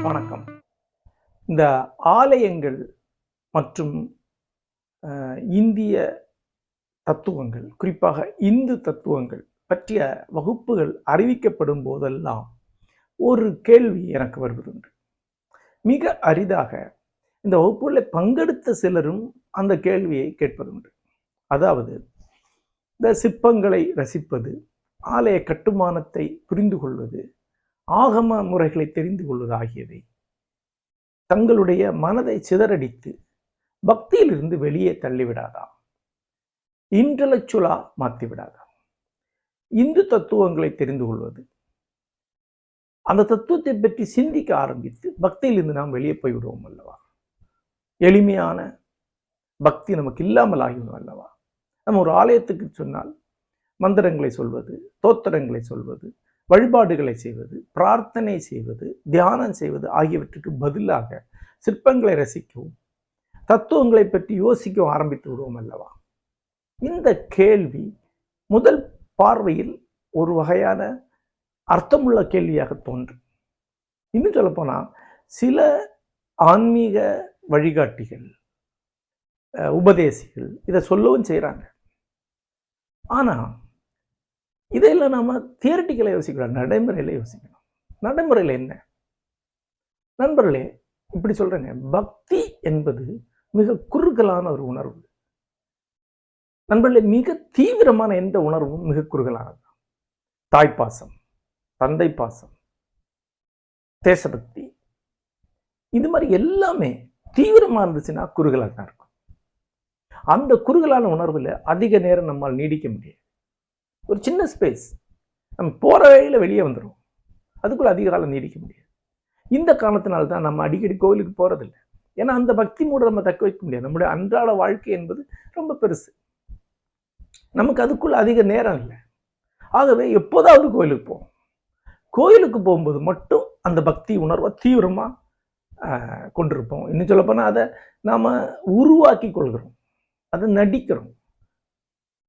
வணக்கம். இந்த ஆலயங்கள் மற்றும் இந்திய தத்துவங்கள், குறிப்பாக இந்து தத்துவங்கள் பற்றிய வகுப்புகள் அறிவிக்கப்படும் போதெல்லாம் ஒரு கேள்வி எனக்கு வருவதுண்டு. மிக அரிதாக இந்த வகுப்புகளில் பங்கெடுத்த சிலரும் அந்த கேள்வியை கேட்பதுண்டு. அதாவது, இந்த சிற்பங்களை ரசிப்பது, ஆலய கட்டுமானத்தை புரிந்து கொள்வது, ஆகம முறைகளை தெரிந்து கொள்வது ஆகியவை தங்களுடைய மனதை சிதறடித்து பக்தியிலிருந்து வெளியே தள்ளிவிடாதா, இன்டலெக்சுவலா மாற்றிவிடாதா? இந்து தத்துவங்களை தெரிந்து கொள்வது, அந்த தத்துவத்தை பற்றி சிந்திக்க ஆரம்பித்து பக்தியிலிருந்து நாம் வெளியே போய்விடுவோம் அல்லவா? எளிமையான பக்தி நமக்கு இல்லாமல் ஆகிவிடும் அல்லவா? நம்ம ஒரு ஆலயத்துக்கு சொன்னால் மந்திரங்களை சொல்வது, தோத்திரங்களை சொல்வது, வழிபாடுகளை செய்வது, பிரார்த்தனை செய்வது, தியானம் செய்வது ஆகியவற்றுக்கு பதிலாக சிற்பங்களை ரசிக்கவும் தத்துவங்களை பற்றி யோசிக்கவும் ஆரம்பித்து விடுவோம் அல்லவா? இந்த கேள்வி முதல் பார்வையில் ஒரு வகையான அர்த்தமுள்ள கேள்வியாக தோன்றும். இன்னும் சொல்லப்போனால், சில ஆன்மீக வழிகாட்டிகள், உபதேசிகள் இதை சொல்லவும் செய்கிறாங்க. ஆனால் இதையெல்லாம் நாம தியரிட்டிக்கலாக யோசிக்கலாம், நடைமுறையில் யோசிக்கணும். நடைமுறையில் என்ன? நண்பர்களே, இப்படி சொல்றேங்க, பக்தி என்பது மிக குறுகலான ஒரு உணர்வு. நண்பர்களே, மிக தீவிரமான எந்த உணர்வும் மிக குறுகலானது. தாய்ப்பாசம், தந்தை பாசம், தேசபக்தி, இது மாதிரி எல்லாமே தீவிரமா இருந்துச்சுன்னா குறுகலாக தான் இருக்கும். அந்த குறுகலான உணர்வில் அதிக நேரம் நம்மால் நீடிக்க முடியாது. ஒரு சின்ன ஸ்பேஸ், நம்ம போகிற வழியில் வெளியே வந்துடும், அதுக்குள்ள அதிக காலம் நீடிக்க முடியாது. இந்த காரணத்தினால்தான் நம்ம அடிக்கடி கோவிலுக்கு போகிறதில்லை. ஏன்னா அந்த பக்தி மூட நம்ம தக்க வைக்க முடியாது. நம்முடைய அன்றாட வாழ்க்கை என்பது ரொம்ப பெருசு, நமக்கு அதுக்குள்ள அதிக நேரம் இல்லை. ஆகவே எப்போதாவது கோயிலுக்கு போவோம். கோயிலுக்கு போகும்போது மட்டும் அந்த பக்தி உணர்வை தீவிரமாக கொண்டிருப்போம். இன்னும் சொல்லப்போனால் அதை நாம் உருவாக்கி கொள்கிறோம், அதை நடிக்கிறோம்.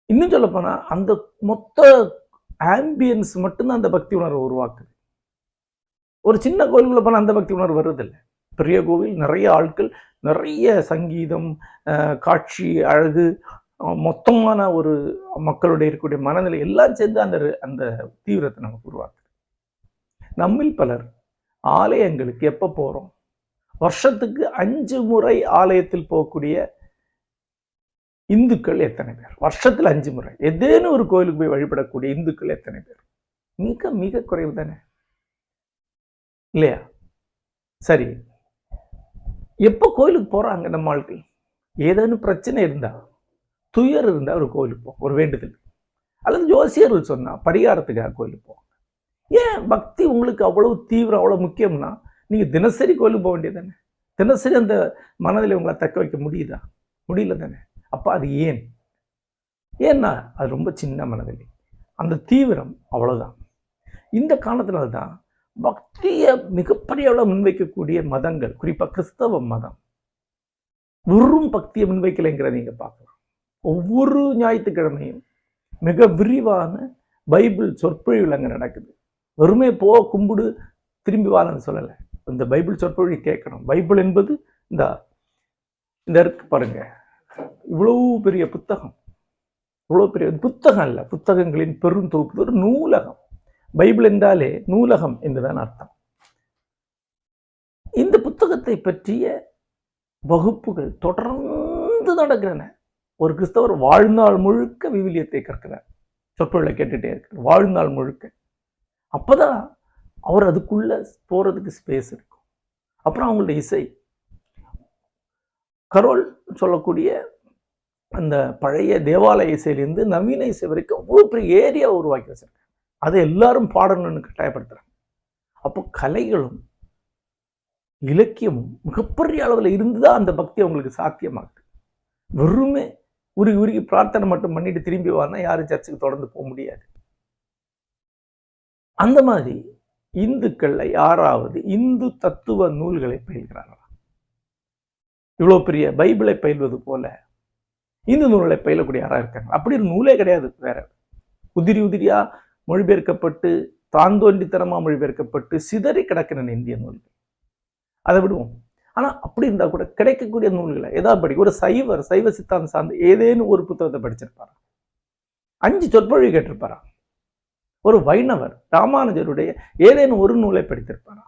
இன்னும் சொல்லப்போனால் அந்த மொத்த ஆம்பியன்ஸ் மட்டும்தான் அந்த பக்தி உணர்வை உருவாக்குது. ஒரு சின்ன கோயிலுக்குள்ள போனால் அந்த பக்தி உணர்வு வருவதில்லை. பெரிய கோவில், நிறைய ஆட்கள், நிறைய சங்கீதம், காட்சி, அழகு, மொத்தமான ஒரு மக்களுடைய இருக்கக்கூடிய மனநிலை எல்லாம் சேர்ந்து அந்த தீவிரத்தை நமக்கு உருவாக்குது. நம்மில் பலர் ஆலயங்களுக்கு எப்போ போகிறோம்? வருஷத்துக்கு 5 முறை ஆலயத்தில் போகக்கூடிய இந்துக்கள் எத்தனை பேர்? வருஷத்தில் 5 முறை ஏதேனும் ஒரு கோயிலுக்கு போய் வழிபடக்கூடிய இந்துக்கள் எத்தனை பேர்? மிக மிக குறைவு தானே, இல்லையா? சரி, எப்போ கோயிலுக்கு போறாங்க நம்ம ஆட்கள்? ஏதேனும் பிரச்சனை இருந்தா, துயர் இருந்தா ஒரு கோயிலுக்கு போவோம், ஒரு வேண்டுதல், அல்லது ஜோசியர்கள் சொன்னா பரிகாரத்துக்காக கோயிலுக்கு போவாங்க. ஏன் பக்தி உங்களுக்கு அவ்வளவு தீவிரம், அவ்வளவு முக்கியம்னா நீங்க தினசரி கோயிலுக்கு போக வேண்டியது தானே? தினசரி அந்த மனதில் உங்களை தக்க வைக்க முடியுதா? முடியல தானே? அப்போ அது ஏன்? ஏன்னா அது ரொம்ப சின்ன மனநிலை, அந்த தீவிரம் அவ்வளோதான். இந்த காரணத்தினால்தான் பக்தியை மிகப்பெரிய அளவில் முன்வைக்கக்கூடிய மதங்கள், குறிப்பாக கிறிஸ்தவ மதம், வெறும் பக்தியை முன்வைக்கலைங்கிற நீங்க பார்க்கலாம். ஒவ்வொரு ஞாயிற்றுக்கிழமையும் மிக விரிவான பைபிள் சொற்பொழிவு அங்கே நடக்குது. வெறுமே போ, கும்பிடு, திரும்பி வாழன்னு சொல்லலை. இந்த பைபிள் சொற்பொழிவு கேட்கணும். பைபிள் என்பது இந்த இருக்கு பாருங்க, இவ்வளவு பெரிய புத்தகம், இவ்வளவு பெரிய புத்தகம் அல்ல, புத்தகங்களின் பெரும் தொகுப்பு, ஒரு நூலகம். பைபிள் என்றாலே நூலகம் என்றுதான் அர்த்தம். இந்த புத்தகத்தை பற்றிய வகுப்புகள் தொடர்ந்து நடக்கின்றன. ஒரு கிறிஸ்தவர் வாழ்நாள் முழுக்க விவிலியத்தை கற்கிறார், சொற்பொழிவை கேட்டுட்டே இருக்கிறார், வாழ்நாள் முழுக்க. அப்பதான் அவர் அதுக்குள்ள போறதுக்கு ஸ்பேஸ் இருக்கும். அப்புறம் அவங்களுடைய இசை, கரோல் சொல்லக்கூடிய அந்த பழைய தேவாலய இசையிலிருந்து நவீன இசை வரைக்கும் அவ்வளோ பெரிய ஏரியா உருவாக்கி வச்சிருக்காங்க. அதை எல்லாரும் பாடணும்னு கட்டாயப்படுத்துறாங்க. அப்போ கலைகளும் இலக்கியமும் மிகப்பெரிய அளவில் இருந்துதான் அந்த பக்தி அவங்களுக்கு சாத்தியமாகுது. வெறுமே உருகி பிரார்த்தனை மட்டும் பண்ணிட்டு திரும்பி வரனா யாரும் சர்ச்சுக்கு தொடர்ந்து போக முடியாது. அந்த மாதிரி இந்துக்கள்ல யாராவது இந்து தத்துவ நூல்களை பயில்கிறார்களா? இவ்வளோ பெரிய பைபிளை பயில்வது போல இந்து நூல்களை பயிலக்கூடிய யாராக இருக்காங்க? அப்படி ஒரு நூலே கிடையாது வேற. உதிரி உதிரியா மொழிபெயர்க்கப்பட்டு தாந்தோன்றித்தனமா மொழிபெயர்க்கப்பட்டு சிதறி கிடக்கிற இந்திய நூல்கள். அதை விடுவோம். ஆனா அப்படி இருந்தா கூட கிடைக்கக்கூடிய நூல்களை ஏதாவது படி. ஒரு சைவ சித்தாந்தம் சார்ந்து ஏதேனும் ஒரு புத்தகத்தை படிச்சிருப்பாரா? 5 சொற்பொழிவு கேட்டிருப்பாரா? ஒரு வைணவர் ராமானுஜருடைய ஏதேனும் ஒரு நூலை படித்திருப்பாரா?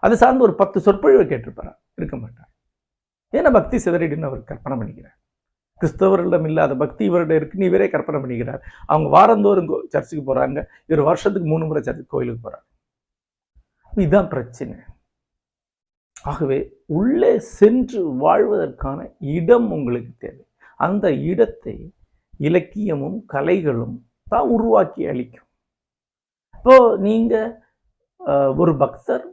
அது சார்ந்து ஒரு 10 சொற்பொழிவை கேட்டிருப்பாரா? இருக்க மாட்டார். ஏன்னா பக்தி சிதறிடுன்னு அவர் கற்பனை பண்ணிக்கிறார். கிறிஸ்தவர்களிடம் இல்லாத பக்தி இவரிடம் இருக்குன்னு இவரே கற்பனை பண்ணிக்கிறார். அவங்க வாரந்தோறும் சர்ச்சுக்கு போறாங்க. இவர் வருஷத்துக்கு 3 முறை கோயிலுக்கு போறார். இதுதான் பிரச்சனை. ஆகவே உள்ளே சென்று வாழ்வதற்கான இடம் உங்களுக்கு தேவை. அந்த இடத்தை இலக்கியமும் கலைகளும் தான் உருவாக்கி அளிக்கும். இப்போ நீங்க ஒரு பக்தர்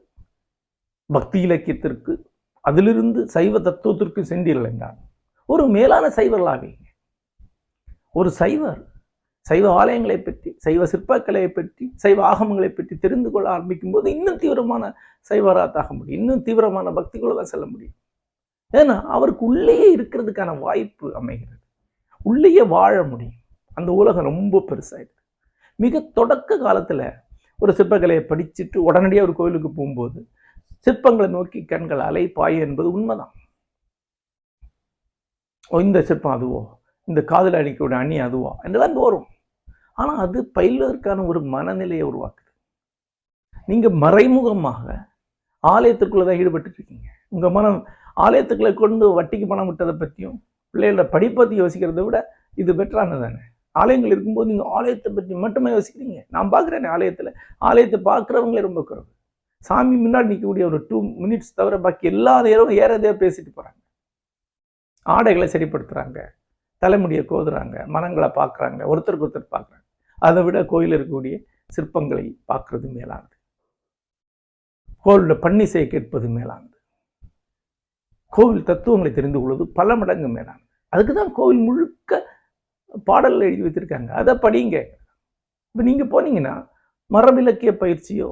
பக்தி இலக்கியத்திற்கு அதிலிருந்து சைவ தத்துவத்திற்கு சென்றீர்கள் என்றால் ஒரு மேலான சைவர்களாவீங்க. ஒரு சைவர் சைவ ஆலயங்களை பற்றி, சைவ சிற்பக்கலையை பற்றி, சைவ ஆகமங்களை பற்றி தெரிந்து கொள்ள ஆரம்பிக்கும் போது இன்னும் தீவிரமான சைவராத்தாக முடியும், இன்னும் தீவிரமான பக்திக்குள்ள தான் செல்ல முடியும். ஏன்னா அவருக்கு உள்ளேயே இருக்கிறதுக்கான வாய்ப்பு அமைகிறது, உள்ளேயே வாழ முடியும். அந்த உலகம் ரொம்ப பெருசாயிருக்கு. மிக தொடக்க காலத்துல ஒரு சிற்பக்கலையை படிச்சுட்டு உடனடியாக ஒரு கோயிலுக்கு போகும்போது சிற்பங்களை நோக்கி கண்கள் அலை பாய என்பது உண்மைதான். இந்த சிற்பம் அதுவோ, இந்த காதல் அணிக்கோட அணி அதுவா என்றெல்லாம் தோறும். ஆனா அது பயில்வதற்கான ஒரு மனநிலையை உருவாக்குது. நீங்க மறைமுகமாக ஆலயத்திற்குள்ளதான் ஈடுபட்டு இருக்கீங்க. உங்க மனம் ஆலயத்துக்குள்ள கொண்டு வட்டிக்கு பணம் விட்டதை பற்றியும் பிள்ளைகளோட படிப்பத்தி யோசிக்கிறத விட இது பெட்டரானது தானே. ஆலயங்கள் இருக்கும்போது நீங்க ஆலயத்தை பற்றி மட்டுமே யோசிக்கிறீங்க. நான் பார்க்குறேன் ஆலயத்தை பார்க்குறவங்களே ரொம்ப குறைவு. சாமி முன்னாடி நிற்கக்கூடிய ஒரு 2 மினிட்ஸ் தவிர பாக்கி எல்லா நேரமும் ஏறதே பேசிட்டு போறாங்க. ஆடைகளை சரிப்படுத்துறாங்க, தலைமுடியை கோதுறாங்க, மனங்களை பார்க்குறாங்க, ஒருத்தருக்கு ஒருத்தர் பார்க்குறாங்க. அதை விட கோயில் இருக்கக்கூடிய சிற்பங்களை பார்க்கறது மேலானது, கோவிலில் பன்னிசையை கேட்பது மேலானது, கோவில் தத்துவங்களை தெரிந்து கொள்வது பல மடங்கு மேலானது. அதுக்கு தான் கோவில் முழுக்க பாடல்கள் எழுதி வைத்திருக்காங்க, அதை படிங்க. இப்போ நீங்க போனீங்கன்னா மரபிலக்கிய பயிற்சியோ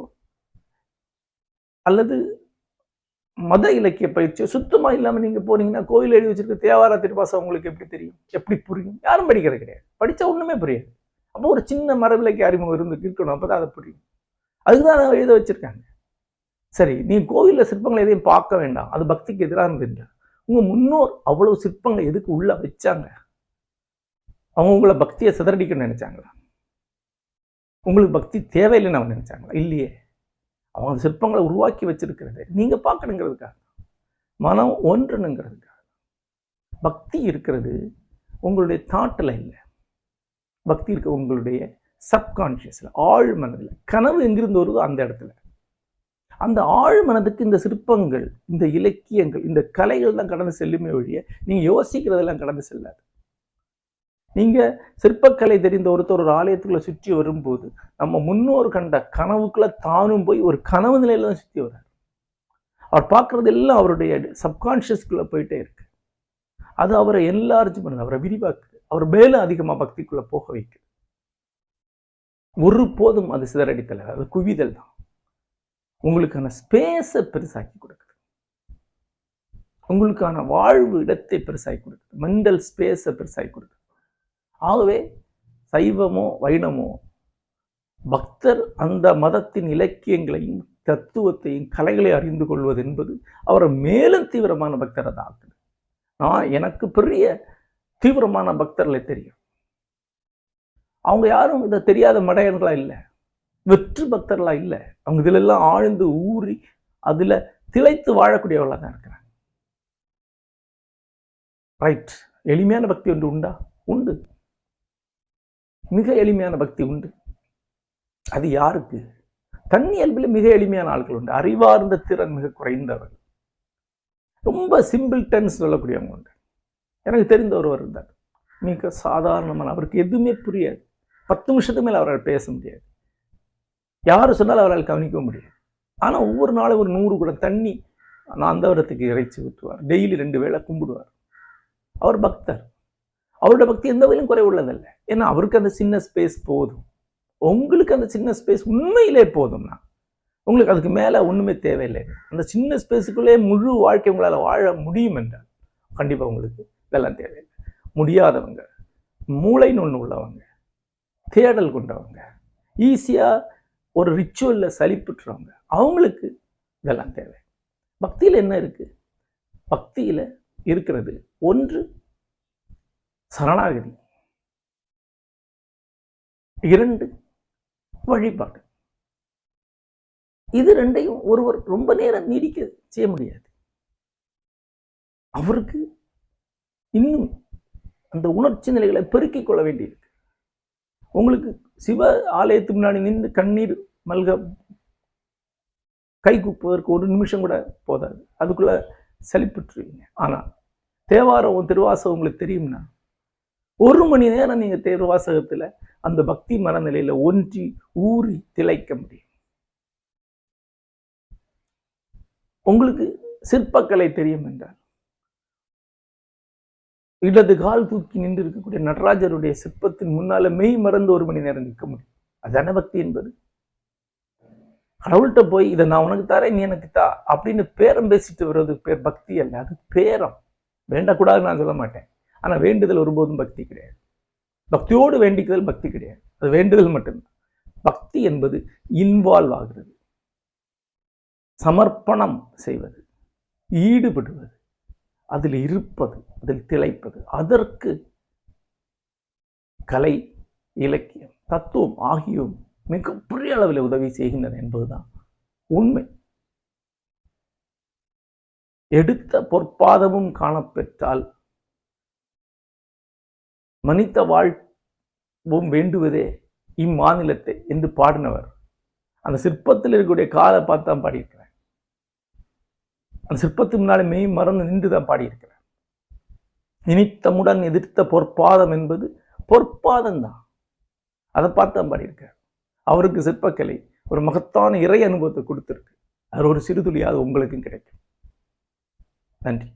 அல்லது மத இலக்கிய பயிற்சியோ சுத்தமா இல்லாம நீங்க போனீங்கன்னா கோயில் எழுதி வச்சிருக்க தேவார திருவாசம் உங்களுக்கு எப்படி தெரியும், எப்படி புரியும்? யாரும் படிக்கிறது கிடையாது, படிச்சா ஒண்ணுமே புரியாது. அப்போ ஒரு சின்ன மரபிலக்கிய அறிமுகம் இருக்கணும், அப்பதான் அதை புரியும். அதுதான் எழுத வச்சிருக்காங்க. சரி, நீ கோவில்ல சிற்பங்களை எதையும் பார்க்க வேண்டாம், அது பக்திக்கு எதிரானது இல்லை. உங்க முன்னோர் அவ்வளவு சிற்பங்களை எதுக்கு உள்ள வச்சாங்க? அவங்க உங்களை பக்தியை சிதறடிக்கணும்னு நினைச்சாங்களா? உங்களுக்கு பக்தி தேவையில்லைன்னு அவங்க நினைச்சாங்களா? இல்லையே. அவங்க சிற்பங்களை உருவாக்கி வச்சிருக்கிறது நீங்க பார்க்கணுங்கிறதுக்காக, மனம் ஒன்றுனுங்கிறதுக்காக. பக்தி இருக்கிறது உங்களுடைய தாட்டில் இல்லை, பக்தி இருக்க உங்களுடைய சப்கான்ஷியஸ்ல, ஆழ் மனதில். கனவு எங்கிருந்து வருதோ அந்த இடத்துல. அந்த ஆழ் மனதுக்கு இந்த சிற்பங்கள், இந்த இலக்கியங்கள், இந்த கலைகள் தான் கடந்து செல்லுமே ஒழிய நீங்க யோசிக்கிறதெல்லாம் கடந்து செல்லாது. நீங்க சிற்பக்கலை தெரிந்த ஒருத்தர் ஒரு ஆலயத்துக்குள்ள சுற்றி வரும்போது நம்ம முன்னோர் கண்ட கனவுக்குள்ள தானும் போய் ஒரு கனவு நிலையில தான் சுற்றி வர்றார். அவர் பார்க்கறது எல்லாம் அவருடைய சப்கான்ஷியஸ்குள்ள போயிட்டே இருக்கு. அது அவரை என்லார்ஜ் பண்ணுது, அவரை விரிவாக்குது, அவர் மேலும் அதிகமா பக்திக்குள்ள போக வைக்குது. ஒரு போதும் அது சிதறடித்தல், அது குவிதல் தான். உங்களுக்கான ஸ்பேஸை பெருசாக்கி கொடுக்குது, உங்களுக்கான வாழ்வு இடத்தை பெருசாக்கி கொடுக்குது, மென்டல் ஸ்பேஸை பெருசாக்கி கொடுக்குது. ஆகவே சைவமோ வைணமோ பக்தர் அந்த மதத்தின் இலக்கியங்களையும் தத்துவத்தையும் கலைகளை அறிந்து கொள்வது என்பது அவரை மேலும் தீவிரமான பக்தரை தான் ஆக்குது. எனக்கு பெரிய தீவிரமான பக்தர்களை தெரியும். அவங்க யாரும் இதை தெரியாத மடையன்களா இல்லை, வெற்று பக்தர்களா இல்லை. அவங்க இதுல எல்லாம் ஆழ்ந்து ஊறி அதுல திளைத்து வாழக்கூடியவர்களா தான் இருக்கிறாங்க. ரைட். எளிமையான பக்தி ஒன்று உண்டா? உண்டு. மிக எளிமையான பக்தி உண்டு. அது யாருக்கு? தன்னியல்பில் மிக எளிமையான ஆட்கள் உண்டு. அறிவார்ந்த திறன் மிக குறைந்தவர்கள், ரொம்ப சிம்பிள் டென்ஸ் சொல்லக்கூடியவங்க உண்டு. எனக்கு தெரிந்த ஒருவர் இருந்தார், மிக சாதாரணமான, அவருக்கு எதுவுமே புரியாது. 10 நிமிஷத்துக்கு மேல அவரால் பேச முடியாது, யாரு சொன்னாலும் அவரால் கவனிக்க முடியாது. ஆனா ஒவ்வொரு நாளும் ஒரு 100 குடம் தண்ணி அந்த இடத்துக்கு இறைச்சி ஊற்றுவார், டெய்லி 2 வேளை கும்பிடுவார். அவர் பக்தர். அவரோட பக்தி எந்த வகையிலும் குறை உள்ளதல்ல. ஏன்னா அவருக்கு அந்த சின்ன ஸ்பேஸ் போதும். உங்களுக்கு அந்த சின்ன ஸ்பேஸ் உண்மையிலே போதும்னா உங்களுக்கு அதுக்கு மேல ஒண்ணுமே தேவையில்லை. அந்த சின்ன ஸ்பேஸுக்குள்ளே முழு வாழ்க்கை உங்களால் வாழ முடியும் என்றால் கண்டிப்பா உங்களுக்கு இதெல்லாம் தேவையில்லை. முடியாதவங்க, மூளைன்னு ஒண்ணு உள்ளவங்க, தேடல் கொண்டவங்க, ஈஸியாக ஒரு ரிச்சுவலில் சலிப்புட்டுறவங்க, அவங்களுக்கு இதெல்லாம் தேவை. பக்தியில் என்ன இருக்கு? பக்தியில் இருக்கிறது ஒன்று சரணாகதி, 2 வழிபாடு. இது 2ஐயும் ஒருவர் ரொம்ப நேரம் நீடிக்க செய்ய முடியாது. அவருக்கு இன்னும் அந்த உணர்ச்சி நிலைகளை பெருக்கிக் கொள்ள வேண்டியிருக்கு. உங்களுக்கு சிவ ஆலயத்துக்கு முன்னாடி நின்று கண்ணீர் மல்க கை கூப்புவதற்கு 1 நிமிஷம் கூட போதாது, அதுக்குள்ள சலிப்புற்றுவீங்க. ஆனால் தேவாரம் திருவாசகம் உங்களுக்கு தெரியும்னா 1 மணி நேரம் நீங்க திருவாசகத்துல அந்த பக்தி மனநிலையில ஒன்றி ஊறி திளைக்க முடியும். உங்களுக்கு சிற்பக்கலை தெரியும் என்றால் இடது கால் தூக்கி நின்று இருக்கக்கூடிய நடராஜருடைய சிற்பத்தின் முன்னால மெய் மறந்து 1 மணி நேரம் நிற்க முடியும். அதான பக்தி என்பது. கடவுள்கிட்ட போய் இதை நான் உனக்கு தரேன், நீ எனக்கு தா அப்படின்னு பேரம் பேசிட்டு வர்றது பேர் பக்தி அல்ல, அது பேரம். வேண்டக்கூடாதுன்னு நான் சொல்ல மாட்டேன், ஆனா வேண்டுதல் ஒருபோதும் பக்தி கிடையாது. பக்தியோடு வேண்டிக்குதல் பக்தி கிடையாது, அது வேண்டுதல் மட்டும்தான். பக்தி என்பது இன்வால்வ் ஆகிறது, சமர்ப்பணம் செய்வது, ஈடுபடுவது, அதில் இருப்பது, அதில் திளைப்பது. அதற்கு கலை, இலக்கியம், தத்துவம் ஆகியோரும் மிகப்பெரிய அளவில் உதவி செய்கின்றன என்பதுதான் உண்மை. எடுத்த பொற்பாதமும் காணப்பெற்றால் மனித வாழ்வும் வேண்டுவதே இம்மாநிலத்தை என்று பாடினவர் அந்த சிற்பத்தில் இருக்கக்கூடிய காலை பார்த்து தான் பாடியிருக்கிறார். அந்த சிற்பத்துக்கு முன்னாடி மெய் மறந்து நின்று தான் பாடியிருக்கிறார். இனித்தமுடன் எதிர்த்த பொற்பாதம் என்பது பொற்பாதம் தான், அதை பார்த்து தான் பாடியிருக்கார். அவருக்கு சிற்பக்கலை ஒரு மகத்தான இறை அனுபவத்தை கொடுத்திருக்கு. அது ஒரு சிறுதுளியாவது உங்களுக்கும் கிடைக்கும். நன்றி.